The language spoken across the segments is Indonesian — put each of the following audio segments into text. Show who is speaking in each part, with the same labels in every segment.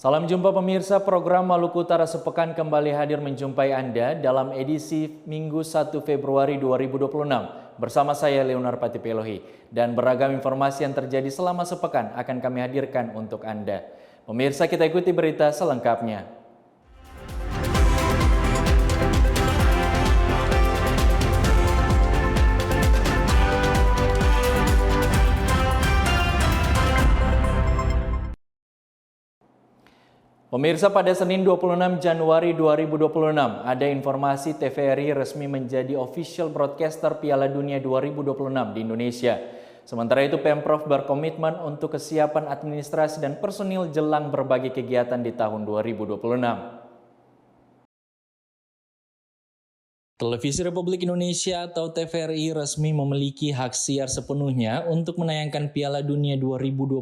Speaker 1: Salam jumpa pemirsa, program Maluku Utara Sepekan kembali hadir menjumpai Anda dalam edisi Minggu 1 Februari 2026 bersama saya Leonar Patipelohi, dan beragam informasi yang terjadi selama sepekan akan kami hadirkan untuk Anda. Pemirsa, kita ikuti berita selengkapnya. Pemirsa, pada Senin 26 Januari 2026 ada informasi TVRI resmi menjadi official broadcaster Piala Dunia 2026 di Indonesia. Sementara itu Pemprov berkomitmen untuk kesiapan administrasi dan personil jelang berbagai kegiatan di tahun 2026. Televisi Republik Indonesia atau TVRI resmi memiliki hak siar sepenuhnya untuk menayangkan Piala Dunia 2026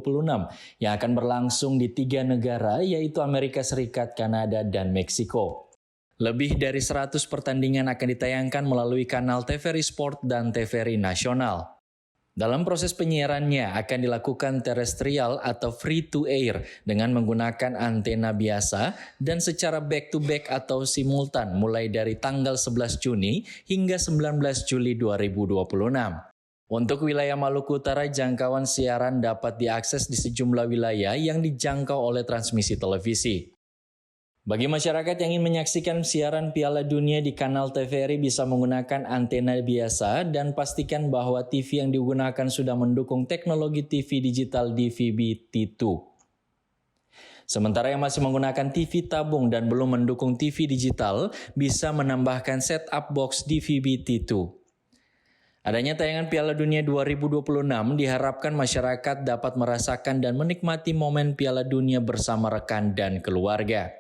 Speaker 1: yang akan berlangsung di 3 negara, yaitu Amerika Serikat, Kanada, dan Meksiko. Lebih dari 100 pertandingan akan ditayangkan melalui kanal TVRI Sport dan TVRI Nasional. Dalam proses penyiarannya akan dilakukan terestrial atau free to air dengan menggunakan antena biasa dan secara back to back atau simultan mulai dari tanggal 11 Juni hingga 19 Juli 2026. Untuk wilayah Maluku Utara, jangkauan siaran dapat diakses di sejumlah wilayah yang dijangkau oleh transmisi televisi. Bagi masyarakat yang ingin menyaksikan siaran Piala Dunia di kanal TVRI bisa menggunakan antena biasa dan pastikan bahwa TV yang digunakan sudah mendukung teknologi TV digital DVB-T2. Sementara yang masih menggunakan TV tabung dan belum mendukung TV digital bisa menambahkan set-up box DVB-T2. Adanya tayangan Piala Dunia 2026 diharapkan masyarakat dapat merasakan dan menikmati momen Piala Dunia bersama rekan dan keluarga.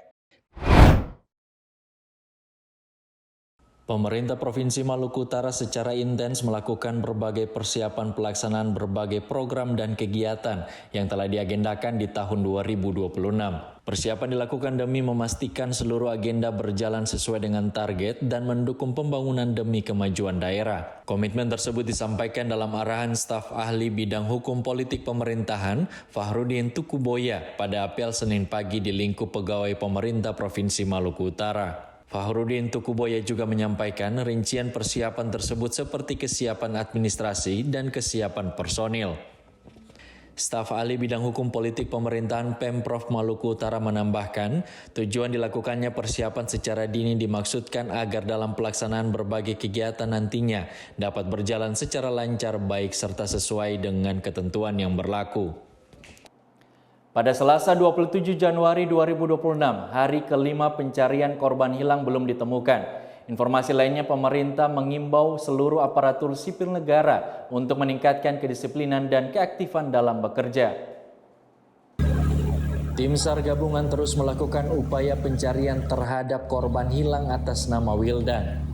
Speaker 1: Pemerintah Provinsi Maluku Utara secara intens melakukan berbagai persiapan pelaksanaan berbagai program dan kegiatan yang telah diagendakan di tahun 2026. Persiapan dilakukan demi memastikan seluruh agenda berjalan sesuai dengan target dan mendukung pembangunan demi kemajuan daerah. Komitmen tersebut disampaikan dalam arahan staf ahli bidang hukum politik pemerintahan Fahrudin Tukuboya pada apel Senin pagi di lingkup pegawai pemerintah Provinsi Maluku Utara. Fahrudin Tukuboya juga menyampaikan rincian persiapan tersebut seperti kesiapan administrasi dan kesiapan personil. Staf ahli bidang hukum politik pemerintahan Pemprov Maluku Utara menambahkan, tujuan dilakukannya persiapan secara dini dimaksudkan agar dalam pelaksanaan berbagai kegiatan nantinya dapat berjalan secara lancar baik serta sesuai dengan ketentuan yang berlaku. Pada Selasa 27 Januari 2026, hari kelima pencarian korban hilang belum ditemukan. Informasi lainnya, pemerintah mengimbau seluruh aparatur sipil negara untuk meningkatkan kedisiplinan dan keaktifan dalam bekerja. Tim SAR gabungan terus melakukan upaya pencarian terhadap korban hilang atas nama Wildan.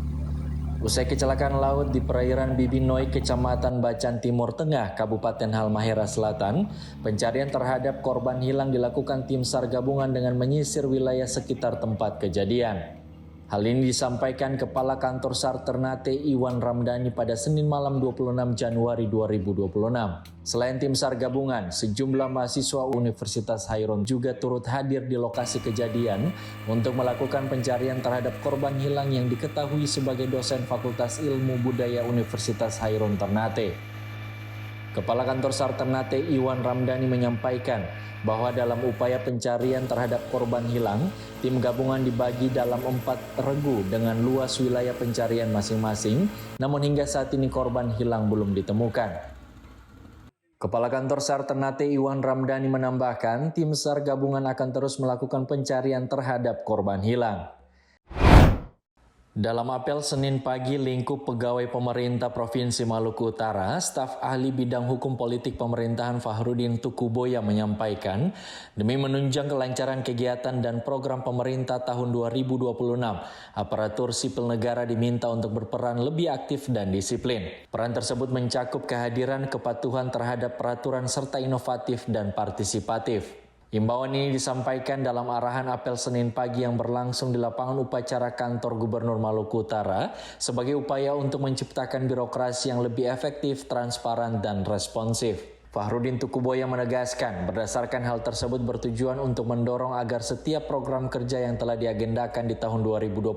Speaker 1: Usai kecelakaan laut di perairan Bibinoi, Kecamatan Bacan Timur Tengah, Kabupaten Halmahera Selatan, pencarian terhadap korban hilang dilakukan tim SAR gabungan dengan menyisir wilayah sekitar tempat kejadian. Hal ini disampaikan Kepala Kantor SAR Ternate Iwan Ramdhani pada Senin malam 26 Januari 2026. Selain tim SAR gabungan, sejumlah mahasiswa Universitas Hairon juga turut hadir di lokasi kejadian untuk melakukan pencarian terhadap korban hilang yang diketahui sebagai dosen Fakultas Ilmu Budaya Universitas Hairon Ternate. Kepala Kantor SAR Ternate Iwan Ramdhani menyampaikan bahwa dalam upaya pencarian terhadap korban hilang, tim gabungan dibagi dalam 4 regu dengan luas wilayah pencarian masing-masing, namun hingga saat ini korban hilang belum ditemukan. Kepala Kantor SAR Ternate Iwan Ramdhani menambahkan, tim SAR gabungan akan terus melakukan pencarian terhadap korban hilang. Dalam apel Senin pagi lingkup pegawai pemerintah Provinsi Maluku Utara, staf ahli bidang hukum politik pemerintahan Fahrudin Tukuboya menyampaikan, demi menunjang kelancaran kegiatan dan program pemerintah tahun 2026, aparatur sipil negara diminta untuk berperan lebih aktif dan disiplin. Peran tersebut mencakup kehadiran kepatuhan terhadap peraturan serta inovatif dan partisipatif. Himbauan ini disampaikan dalam arahan apel Senin pagi yang berlangsung di lapangan upacara kantor Gubernur Maluku Utara sebagai upaya untuk menciptakan birokrasi yang lebih efektif, transparan, dan responsif. Fahrudin Tukuboya menegaskan, berdasarkan hal tersebut bertujuan untuk mendorong agar setiap program kerja yang telah diagendakan di tahun 2026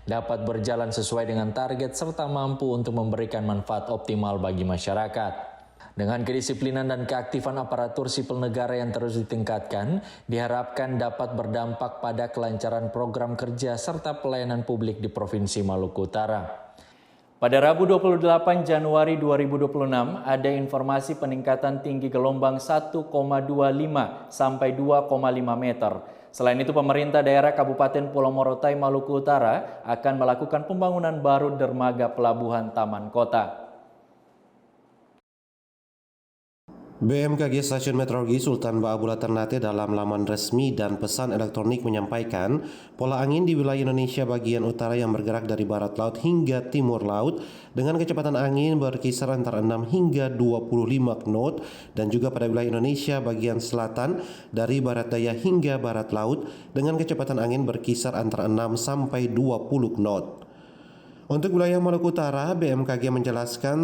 Speaker 1: dapat berjalan sesuai dengan target serta mampu untuk memberikan manfaat optimal bagi masyarakat. Dengan kedisiplinan dan keaktifan aparatur sipil negara yang terus ditingkatkan, diharapkan dapat berdampak pada kelancaran program kerja serta pelayanan publik di Provinsi Maluku Utara. Pada Rabu 28 Januari 2026, ada informasi peningkatan tinggi gelombang 1,25 sampai 2,5 meter. Selain itu, pemerintah daerah Kabupaten Pulau Morotai, Maluku Utara akan melakukan pembangunan baru dermaga pelabuhan Taman Kota.
Speaker 2: BMKG Stasiun Meteorologi Sultan Ba'abula Ternate dalam laman resmi dan pesan elektronik menyampaikan pola angin di wilayah Indonesia bagian utara yang bergerak dari barat laut hingga timur laut dengan kecepatan angin berkisar antara 6 hingga 25 knot dan juga pada wilayah Indonesia bagian selatan dari barat daya hingga barat laut dengan kecepatan angin berkisar antara 6 sampai 20 knot. Untuk wilayah Maluku Utara, BMKG menjelaskan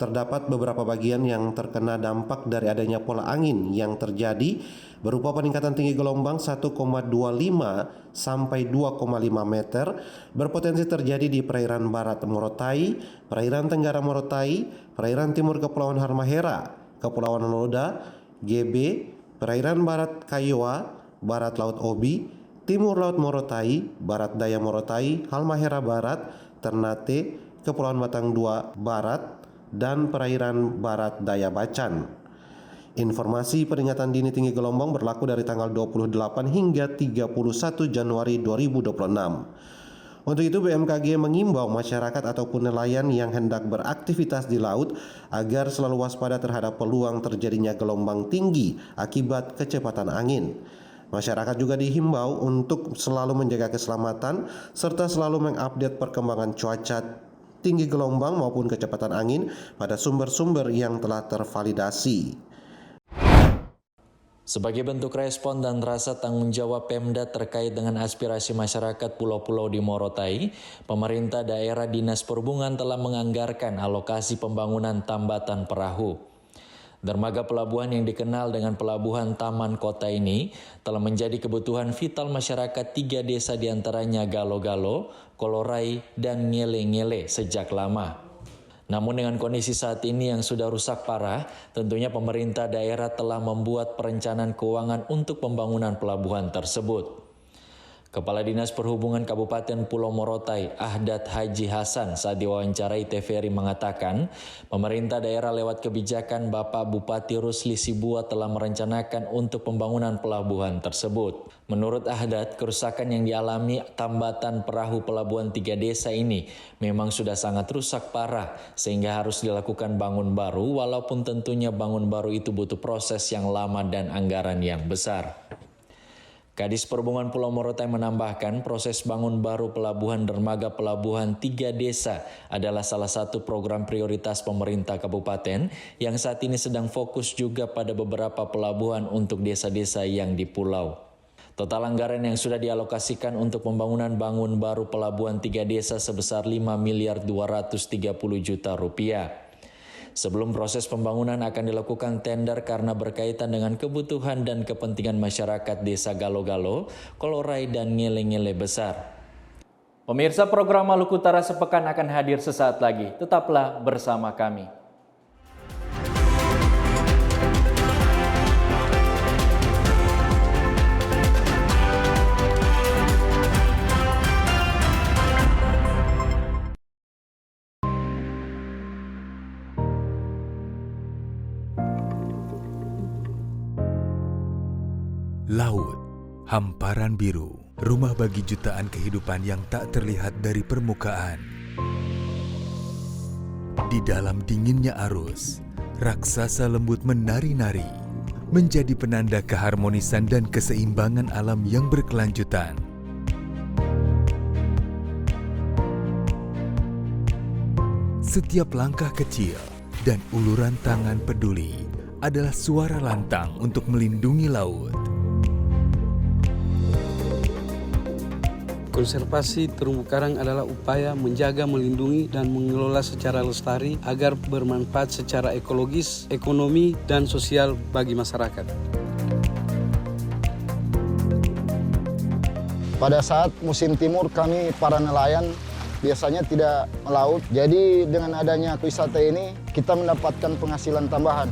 Speaker 2: terdapat beberapa bagian yang terkena dampak dari adanya pola angin yang terjadi berupa peningkatan tinggi gelombang 1,25 sampai 2,5 meter berpotensi terjadi di perairan barat Morotai, perairan tenggara Morotai, perairan timur Kepulauan Halmahera, Kepulauan Loloda, GB, perairan barat Kaiwa, barat Laut Obi, timur Laut Morotai, barat daya Morotai, Halmahera Barat, Ternate, Kepulauan Batang 2 Barat, dan perairan barat daya Bacan. Informasi peringatan dini tinggi gelombang berlaku dari tanggal 28 hingga 31 Januari 2026. Untuk itu BMKG mengimbau masyarakat ataupun nelayan yang hendak beraktivitas di laut agar selalu waspada terhadap peluang terjadinya gelombang tinggi akibat kecepatan angin. Masyarakat juga dihimbau untuk selalu menjaga keselamatan serta selalu mengupdate perkembangan cuaca, tinggi gelombang maupun kecepatan angin pada sumber-sumber yang telah tervalidasi.
Speaker 1: Sebagai bentuk respon dan rasa tanggung jawab Pemda terkait dengan aspirasi masyarakat pulau-pulau di Morotai, pemerintah daerah Dinas Perhubungan telah menganggarkan alokasi pembangunan tambatan perahu. Dermaga pelabuhan yang dikenal dengan Pelabuhan Taman Kota ini telah menjadi kebutuhan vital masyarakat 3 desa diantaranya Galo-Galo, Kolorai, dan Ngele-Ngele sejak lama. Namun dengan kondisi saat ini yang sudah rusak parah, tentunya pemerintah daerah telah membuat perencanaan keuangan untuk pembangunan pelabuhan tersebut. Kepala Dinas Perhubungan Kabupaten Pulau Morotai, Ahdat Haji Hasan, saat diwawancarai TVRI mengatakan, pemerintah daerah lewat kebijakan Bapak Bupati Rusli Sibua telah merencanakan untuk pembangunan pelabuhan tersebut. Menurut Ahdat, kerusakan yang dialami tambatan perahu pelabuhan 3 desa ini memang sudah sangat rusak parah, sehingga harus dilakukan bangun baru, walaupun tentunya bangun baru itu butuh proses yang lama dan anggaran yang besar. Kadis Perhubungan Pulau Morotai menambahkan proses bangun baru pelabuhan dermaga pelabuhan 3 desa adalah salah satu program prioritas pemerintah kabupaten yang saat ini sedang fokus juga pada beberapa pelabuhan untuk desa-desa yang di pulau. Total anggaran yang sudah dialokasikan untuk pembangunan bangun baru pelabuhan 3 desa sebesar 5 miliar 230 juta rupiah. Sebelum proses pembangunan akan dilakukan tender karena berkaitan dengan kebutuhan dan kepentingan masyarakat desa Galo-Galo, Kolorai, dan Ngele-Ngele besar. Pemirsa, program Maluku Utara Sepekan akan hadir sesaat lagi. Tetaplah bersama kami.
Speaker 3: Laut, hamparan biru, rumah bagi jutaan kehidupan yang tak terlihat dari permukaan. Di dalam dinginnya arus, raksasa lembut menari-nari, menjadi penanda keharmonisan dan keseimbangan alam yang berkelanjutan. Setiap langkah kecil dan uluran tangan peduli adalah suara lantang untuk melindungi laut.
Speaker 4: Konservasi terumbu karang adalah upaya menjaga, melindungi, dan mengelola secara lestari agar bermanfaat secara ekologis, ekonomi, dan sosial bagi masyarakat.
Speaker 5: Pada saat musim timur kami para nelayan biasanya tidak melaut. Jadi dengan adanya wisata ini kita mendapatkan penghasilan tambahan.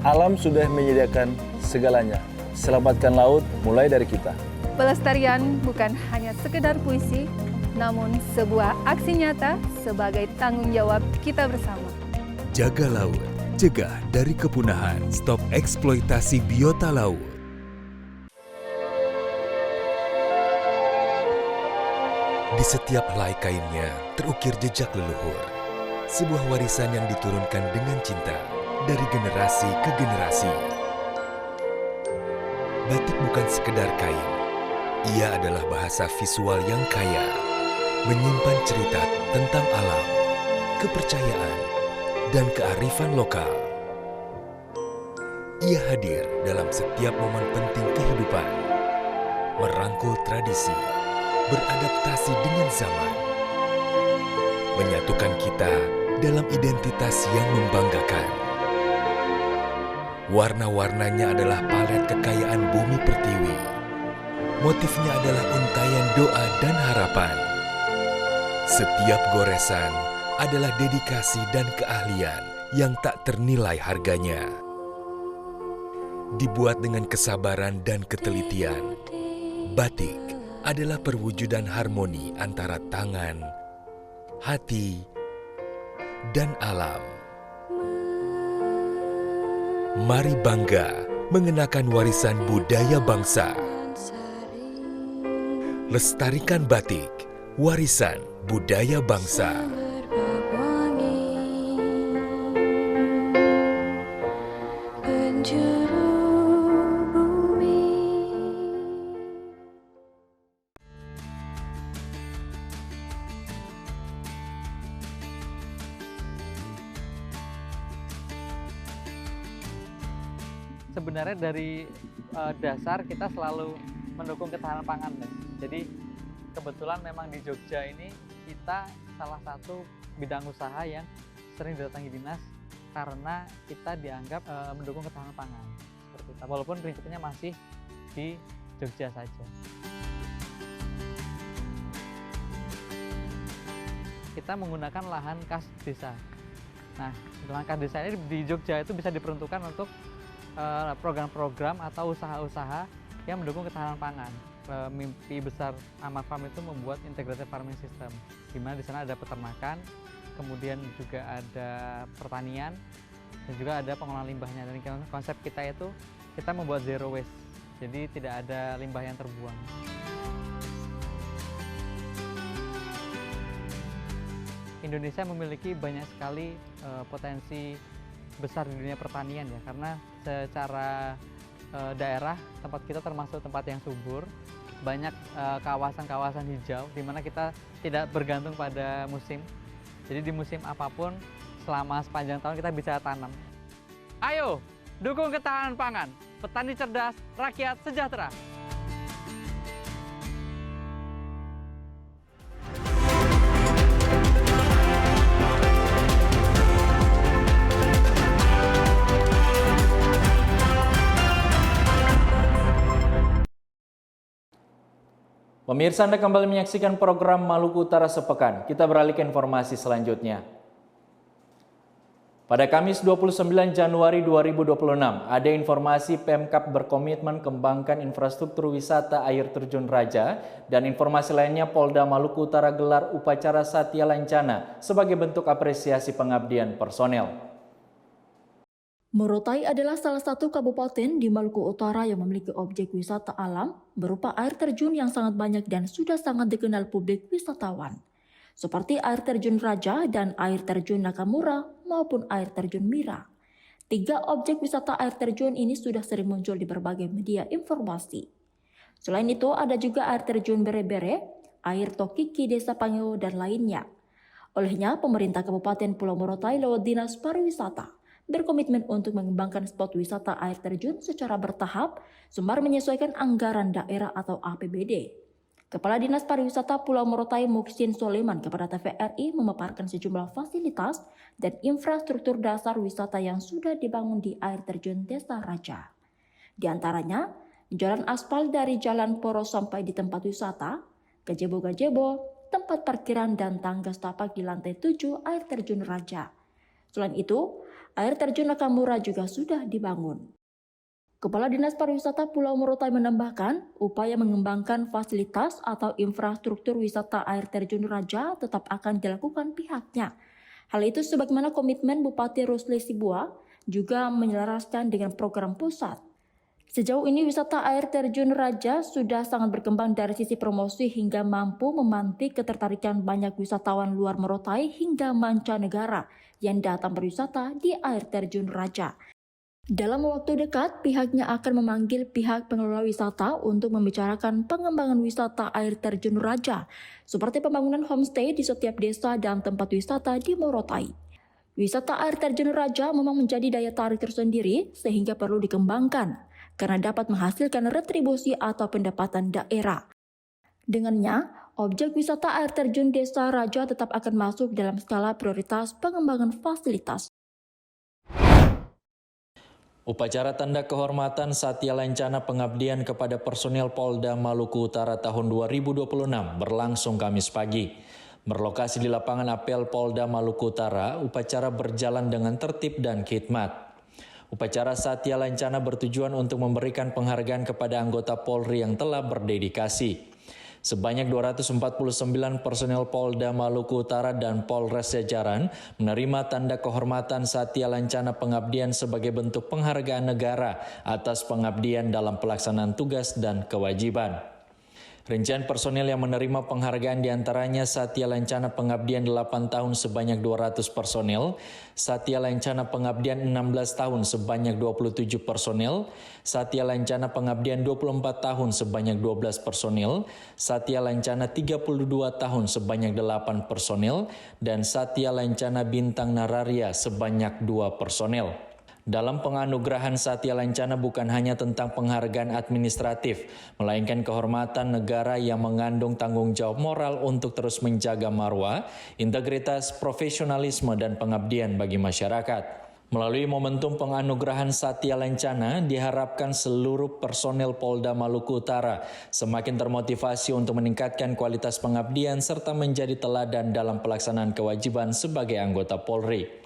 Speaker 6: Alam sudah menyediakan segalanya. Selamatkan laut mulai dari kita.
Speaker 7: Pelestarian bukan hanya sekedar puisi, namun sebuah aksi nyata sebagai tanggung jawab kita bersama.
Speaker 3: Jaga laut, cegah dari kepunahan, stop eksploitasi biota laut. Di setiap helai kainnya terukir jejak leluhur. Sebuah warisan yang diturunkan dengan cinta dari generasi ke generasi. Batik bukan sekedar kain. Ia adalah bahasa visual yang kaya, menyimpan cerita tentang alam, kepercayaan, dan kearifan lokal. Ia hadir dalam setiap momen penting kehidupan, merangkul tradisi, beradaptasi dengan zaman, menyatukan kita dalam identitas yang membanggakan. Warna-warnanya adalah palet kekayaan bumi pertiwi. Motifnya adalah untaian doa dan harapan. Setiap goresan adalah dedikasi dan keahlian yang tak ternilai harganya. Dibuat dengan kesabaran dan ketelitian, batik adalah perwujudan harmoni antara tangan, hati, dan alam. Mari bangga mengenakan warisan budaya bangsa. Lestarikan batik, warisan budaya bangsa.
Speaker 8: Sebenarnya dari dasar kita selalu mendukung ketahanan pangan, guys. Jadi kebetulan memang di Jogja ini kita salah satu bidang usaha yang sering didatangi dinas karena kita dianggap mendukung ketahanan pangan. Seperti itu. Walaupun prinsipnya masih di Jogja saja. Kita menggunakan lahan kas desa. Nah, lahan kas desa ini di Jogja itu bisa diperuntukkan untuk program-program atau usaha-usaha yang mendukung ketahanan pangan. Mimpi besar Amar Farm itu membuat integrated farming system, di mana di sana ada peternakan, kemudian juga ada pertanian, dan juga ada pengolahan limbahnya. Dan konsep kita itu kita membuat zero waste, jadi tidak ada limbah yang terbuang. Indonesia memiliki banyak sekali potensi besar di dunia pertanian ya, karena secara daerah tempat kita termasuk tempat yang subur, banyak kawasan-kawasan hijau di mana kita tidak bergantung pada musim. Jadi di musim apapun selama sepanjang tahun kita bisa tanam. Ayo dukung ketahanan pangan, petani cerdas, rakyat sejahtera.
Speaker 1: Pemirsa, Anda kembali menyaksikan program Maluku Utara Sepekan. Kita beralih ke informasi selanjutnya. Pada Kamis 29 Januari 2026, ada informasi Pemkab berkomitmen kembangkan infrastruktur wisata air terjun Raja, dan informasi lainnya Polda Maluku Utara gelar upacara Satya Lancana sebagai bentuk apresiasi pengabdian personel.
Speaker 9: Morotai adalah salah satu kabupaten di Maluku Utara yang memiliki objek wisata alam berupa air terjun yang sangat banyak dan sudah sangat dikenal publik wisatawan. Seperti air terjun Raja dan air terjun Nakamura maupun air terjun Mira. 3 objek wisata air terjun ini sudah sering muncul di berbagai media informasi. Selain itu ada juga air terjun Bere-Bere, air Tokiki Desa Pangeo dan lainnya. Olehnya pemerintah Kabupaten Pulau Morotai lewat Dinas Pariwisata berkomitmen untuk mengembangkan spot wisata air terjun secara bertahap sembari menyesuaikan anggaran daerah atau APBD. Kepala Dinas Pariwisata Pulau Morotai Muksin Soleman kepada TVRI memaparkan sejumlah fasilitas dan infrastruktur dasar wisata yang sudah dibangun di air terjun Desa Raja. Di antaranya, jalan aspal dari Jalan Poros sampai di tempat wisata, gazebo-gazebo, tempat parkiran dan tangga setapak di lantai 7 air terjun Raja. Selain itu, air terjun Nakamura juga sudah dibangun. Kepala Dinas Pariwisata Pulau Morotai menambahkan, upaya mengembangkan fasilitas atau infrastruktur wisata air terjun Raja tetap akan dilakukan pihaknya. Hal itu sebagaimana komitmen Bupati Rusli Sibua juga menyelaraskan dengan program pusat. Sejauh ini wisata air terjun Raja sudah sangat berkembang dari sisi promosi hingga mampu memantik ketertarikan banyak wisatawan luar Morotai hingga mancanegara yang datang berwisata di air terjun Raja. Dalam waktu dekat, pihaknya akan memanggil pihak pengelola wisata untuk membicarakan pengembangan wisata air terjun Raja, seperti pembangunan homestay di setiap desa dan tempat wisata di Morotai. Wisata air terjun Raja memang menjadi daya tarik tersendiri sehingga perlu dikembangkan, karena dapat menghasilkan retribusi atau pendapatan daerah. Dengannya, objek wisata air terjun Desa Raja tetap akan masuk dalam skala prioritas pengembangan fasilitas.
Speaker 1: Upacara tanda kehormatan Satya Lancana Pengabdian kepada personil Polda Maluku Utara tahun 2026 berlangsung Kamis pagi. Berlokasi di lapangan apel Polda Maluku Utara, upacara berjalan dengan tertib dan khidmat. Upacara Satya Lancana bertujuan untuk memberikan penghargaan kepada anggota Polri yang telah berdedikasi. Sebanyak 249 personel Polda Maluku Utara dan Polres jajaran menerima tanda kehormatan Satya Lancana Pengabdian sebagai bentuk penghargaan negara atas pengabdian dalam pelaksanaan tugas dan kewajiban. Rincian personel yang menerima penghargaan diantaranya Satya Lancana Pengabdian 8 tahun sebanyak 200 personel, Satya Lancana Pengabdian 16 tahun sebanyak 27 personel, Satya Lancana Pengabdian 24 tahun sebanyak 12 personel, Satya Lancana 32 tahun sebanyak 8 personel, dan Satya Lancana Bintang Nararia sebanyak 2 personel. Dalam penganugerahan Satya Lancana bukan hanya tentang penghargaan administratif, melainkan kehormatan negara yang mengandung tanggung jawab moral untuk terus menjaga marwah, integritas, profesionalisme, dan pengabdian bagi masyarakat. Melalui momentum penganugerahan Satya Lancana, diharapkan seluruh personel Polda Maluku Utara semakin termotivasi untuk meningkatkan kualitas pengabdian serta menjadi teladan dalam pelaksanaan kewajiban sebagai anggota Polri.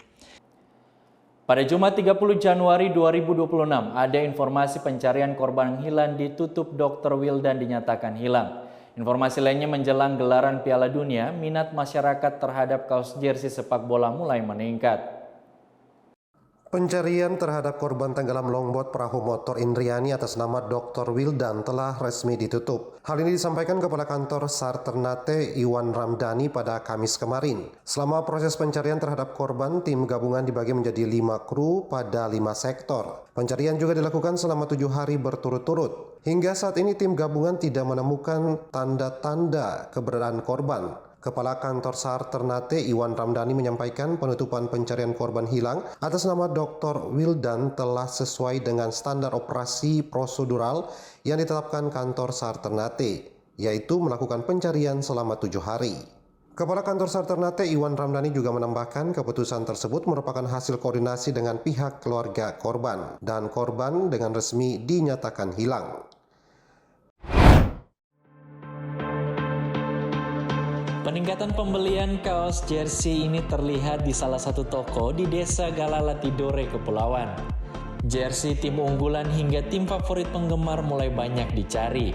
Speaker 1: Pada Jumat 30 Januari 2026, ada informasi pencarian korban hilang ditutup Dr. Wildan dinyatakan hilang. Informasi lainnya menjelang gelaran Piala Dunia, minat masyarakat terhadap kaos jersey sepak bola mulai meningkat.
Speaker 2: Pencarian terhadap korban tenggelam longboat perahu motor Indriani atas nama Dr. Wildan telah resmi ditutup. Hal ini disampaikan Kepala Kantor SAR Ternate Iwan Ramdhani pada Kamis kemarin. Selama proses pencarian terhadap korban, tim gabungan dibagi menjadi 5 kru pada 5 sektor. Pencarian juga dilakukan selama 7 hari berturut-turut. Hingga saat ini tim gabungan tidak menemukan tanda-tanda keberadaan korban. Kepala Kantor SAR Ternate Iwan Ramdhani menyampaikan penutupan pencarian korban hilang atas nama Dr. Wildan telah sesuai dengan standar operasi prosedural yang ditetapkan Kantor SAR Ternate, yaitu melakukan pencarian selama 7 hari. Kepala Kantor SAR Ternate Iwan Ramdhani juga menambahkan keputusan tersebut merupakan hasil koordinasi dengan pihak keluarga korban, dan korban dengan resmi dinyatakan hilang.
Speaker 1: Peningkatan pembelian kaos jersey ini terlihat di salah satu toko di Desa Galala Tidore, Kepulauan. Jersey tim unggulan hingga tim favorit penggemar mulai banyak dicari.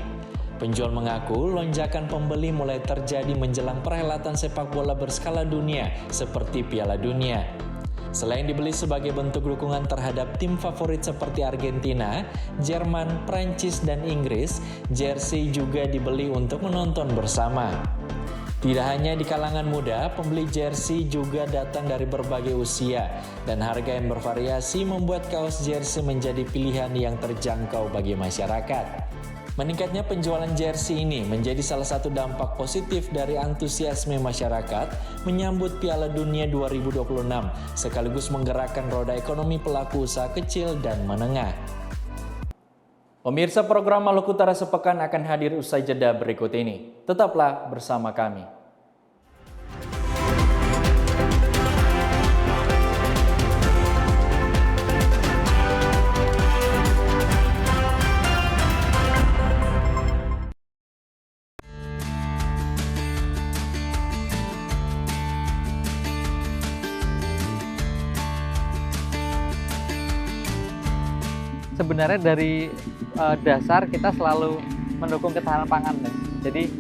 Speaker 1: Penjual mengaku lonjakan pembeli mulai terjadi menjelang perhelatan sepak bola berskala dunia seperti Piala Dunia. Selain dibeli sebagai bentuk dukungan terhadap tim favorit seperti Argentina, Jerman, Prancis, dan Inggris, jersey juga dibeli untuk menonton bersama. Tidak hanya di kalangan muda, pembeli jersey juga datang dari berbagai usia, dan harga yang bervariasi membuat kaos jersey menjadi pilihan yang terjangkau bagi masyarakat. Meningkatnya penjualan jersey ini menjadi salah satu dampak positif dari antusiasme masyarakat menyambut Piala Dunia 2026, sekaligus menggerakkan roda ekonomi pelaku usaha kecil dan menengah. Pemirsa program Maluku Utara Sepekan akan hadir usai jeda berikut ini. Tetaplah bersama kami.
Speaker 8: Sebenarnya dari dasar kita selalu mendukung ketahanan pangan. Jadi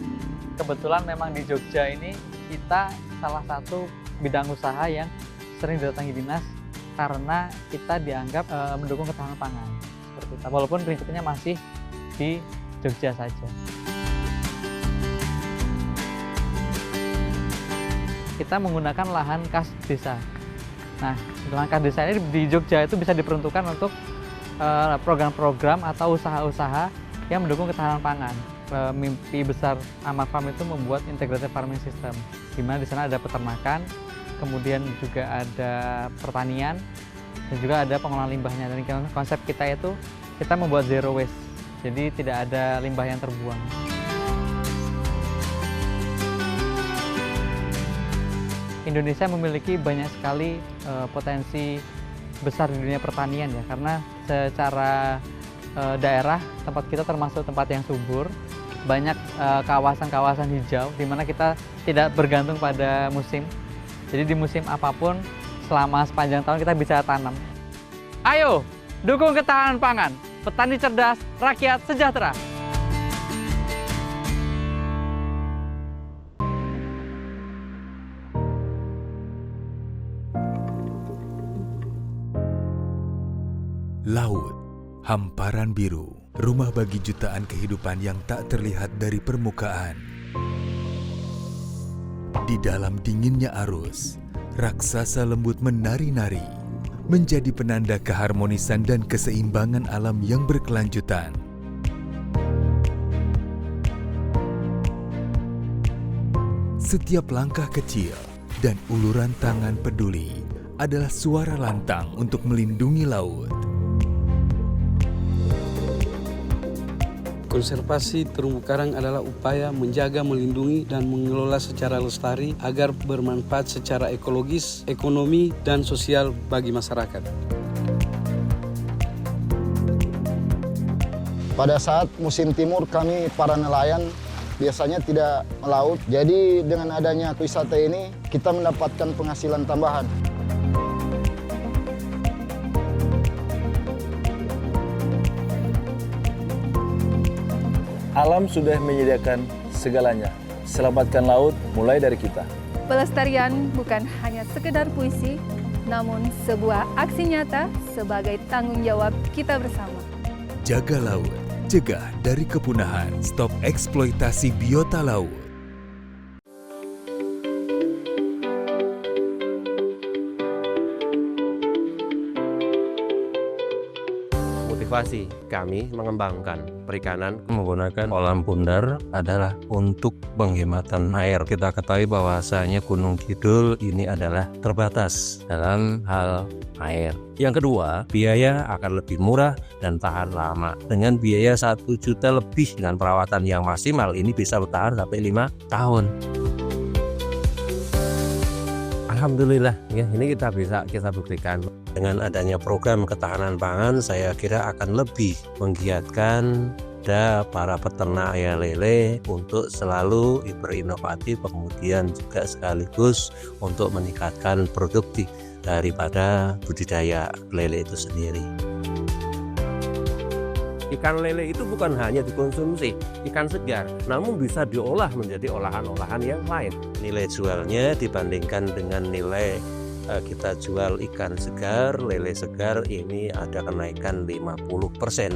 Speaker 8: kebetulan memang di Jogja ini kita salah satu bidang usaha yang sering didatangi dinas karena kita dianggap mendukung ketahanan pangan. Seperti itu. Walaupun prinsipnya masih di Jogja saja. Kita menggunakan lahan kas desa. Nah, lahan kas desa ini di Jogja itu bisa diperuntukkan untuk program-program atau usaha-usaha yang mendukung ketahanan pangan. Mimpi besar Amar Farm itu membuat integrated farming system, di mana di sana ada peternakan, kemudian juga ada pertanian, dan juga ada pengolahan limbahnya. Dan konsep kita itu kita membuat zero waste, jadi tidak ada limbah yang terbuang. Indonesia memiliki banyak sekali potensi besar di dunia pertanian ya, karena secara daerah tempat kita termasuk tempat yang subur, banyak kawasan-kawasan hijau di mana kita tidak bergantung pada musim. Jadi di musim apapun selama sepanjang tahun kita bisa tanam. Ayo, dukung ketahanan pangan, petani cerdas, rakyat sejahtera.
Speaker 3: Laut, hamparan biru, rumah bagi jutaan kehidupan yang tak terlihat dari permukaan. Di dalam dinginnya arus, raksasa lembut menari-nari, menjadi penanda keharmonisan dan keseimbangan alam yang berkelanjutan. Setiap langkah kecil dan uluran tangan peduli adalah suara lantang untuk melindungi laut.
Speaker 4: Konservasi terumbu karang adalah upaya menjaga, melindungi, dan mengelola secara lestari agar bermanfaat secara ekologis, ekonomi, dan sosial bagi masyarakat.
Speaker 5: Pada saat musim timur kami para nelayan biasanya tidak melaut. Jadi dengan adanya wisata ini kita mendapatkan penghasilan tambahan.
Speaker 6: Alam sudah menyediakan segalanya. Selamatkan laut mulai dari kita.
Speaker 7: Pelestarian bukan hanya sekedar puisi, namun sebuah aksi nyata sebagai tanggung jawab kita bersama.
Speaker 3: Jaga laut, cegah dari kepunahan, stop eksploitasi biota laut.
Speaker 10: Motivasi kami mengembangkan perikanan menggunakan kolam bundar adalah untuk penghematan air. Kita ketahui bahwasanya Gunung Kidul ini adalah terbatas dalam hal air. Yang kedua, biaya akan lebih murah dan tahan lama. Dengan biaya 1 juta lebih dengan perawatan yang maksimal, ini bisa bertahan sampai 5 tahun. Alhamdulillah, ya, ini kita buktikan. Dengan adanya program ketahanan pangan, saya kira akan lebih menggiatkan para peternak ayam lele untuk selalu berinovatif, kemudian juga sekaligus untuk meningkatkan produktif daripada budidaya lele itu sendiri. Ikan lele itu bukan hanya dikonsumsi ikan segar, namun bisa diolah menjadi olahan-olahan yang lain. Nilai jualnya dibandingkan dengan nilai kita jual ikan segar, lele segar, ini ada kenaikan 50%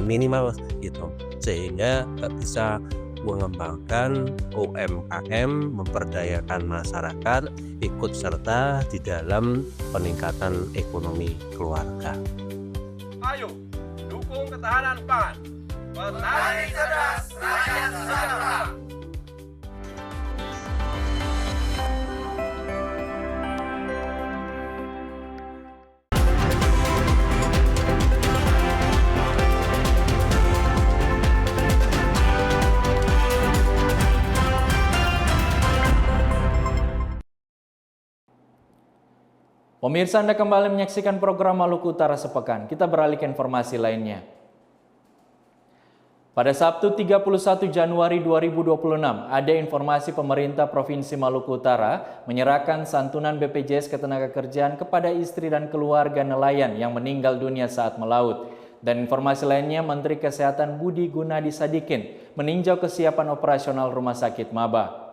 Speaker 10: minimal gitu, sehingga bisa mengembangkan UMKM, memperdayakan masyarakat ikut serta di dalam peningkatan ekonomi keluarga.
Speaker 11: Ayo, dukung ketahanan pangan. Petani cerdas,
Speaker 1: Pemirsa, Anda kembali menyaksikan program Maluku Utara Sepekan. Kita beralih ke informasi lainnya. Pada Sabtu 31 Januari 2026, ada informasi pemerintah Provinsi Maluku Utara menyerahkan santunan BPJS Ketenagakerjaan kepada istri dan keluarga nelayan yang meninggal dunia saat melaut. Dan informasi lainnya, Menteri Kesehatan Budi Gunadi Sadikin meninjau kesiapan operasional Rumah Sakit Maba.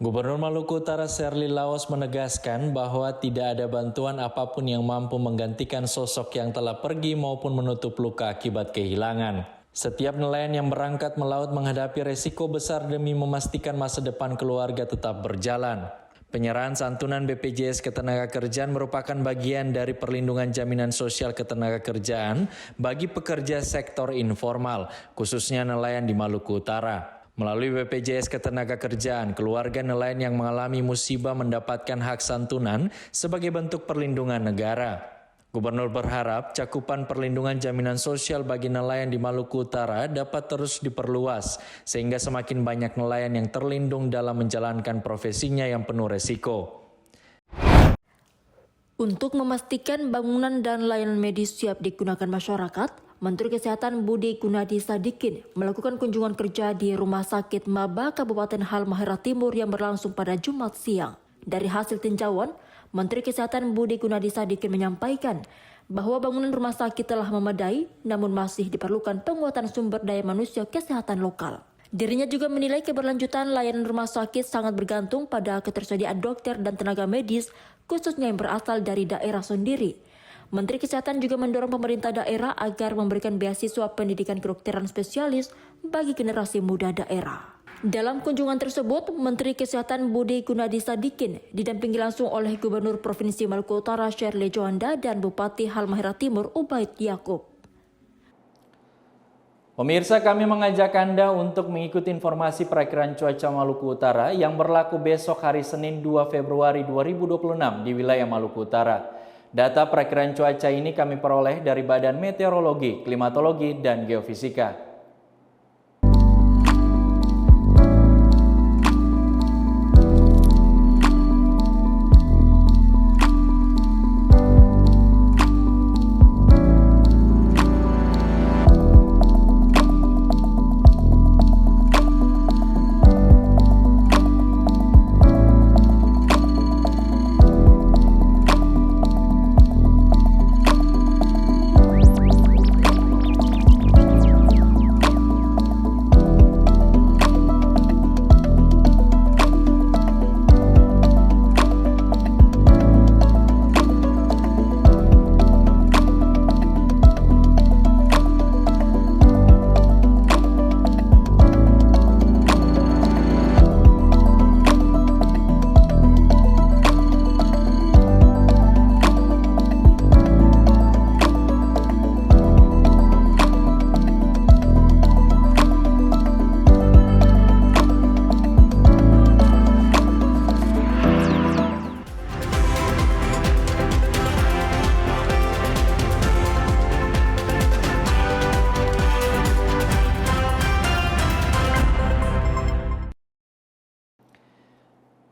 Speaker 1: Gubernur Maluku Utara Sherly Laos menegaskan bahwa tidak ada bantuan apapun yang mampu menggantikan sosok yang telah pergi maupun menutup luka akibat kehilangan. Setiap nelayan yang berangkat melaut menghadapi resiko besar demi memastikan masa depan keluarga tetap berjalan. Penyerahan santunan BPJS Ketenagakerjaan merupakan bagian dari perlindungan jaminan sosial ketenagakerjaan bagi pekerja sektor informal, khususnya nelayan di Maluku Utara. Melalui BPJS Ketenagakerjaan, keluarga nelayan yang mengalami musibah mendapatkan hak santunan sebagai bentuk perlindungan negara. Gubernur berharap cakupan perlindungan jaminan sosial bagi nelayan di Maluku Utara dapat terus diperluas, sehingga semakin banyak nelayan yang terlindung dalam menjalankan profesinya yang penuh resiko.
Speaker 9: Untuk memastikan bangunan dan layanan medis siap digunakan masyarakat, Menteri Kesehatan Budi Gunadi Sadikin melakukan kunjungan kerja di Rumah Sakit Maba Kabupaten Halmahera Timur yang berlangsung pada Jumat siang. Dari hasil tinjauan, Menteri Kesehatan Budi Gunadi Sadikin menyampaikan bahwa bangunan rumah sakit telah memadai, namun masih diperlukan penguatan sumber daya manusia kesehatan lokal. Dirinya juga menilai keberlanjutan layanan rumah sakit sangat bergantung pada ketersediaan dokter dan tenaga medis, khususnya yang berasal dari daerah sendiri. Menteri Kesehatan juga mendorong pemerintah daerah agar memberikan beasiswa pendidikan kedokteran spesialis bagi generasi muda daerah. Dalam kunjungan tersebut, Menteri Kesehatan Budi Gunadi Sadikin didampingi langsung oleh Gubernur Provinsi Maluku Utara Sherly Joanda dan Bupati Halmahera Timur Ubaid Yakub.
Speaker 1: Pemirsa, kami mengajak Anda untuk mengikuti informasi perakiraan cuaca Maluku Utara yang berlaku besok hari Senin 2 Februari 2026 di wilayah Maluku Utara. Data perakiraan cuaca ini kami peroleh dari Badan Meteorologi, Klimatologi, dan Geofisika.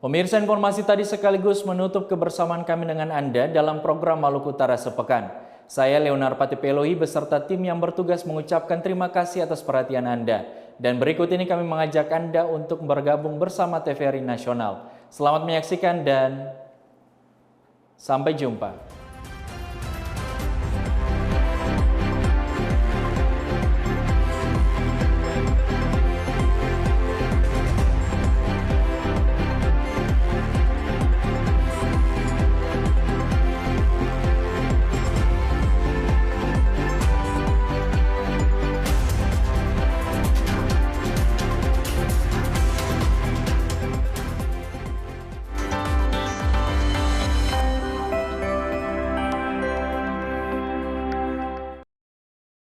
Speaker 1: Pemirsa, informasi tadi sekaligus menutup kebersamaan kami dengan Anda dalam program Maluku Utara Sepekan. Saya Leonar Patipelohi beserta tim yang bertugas mengucapkan terima kasih atas perhatian Anda. Dan berikut ini kami mengajak Anda untuk bergabung bersama TVRI Nasional. Selamat menyaksikan dan sampai jumpa.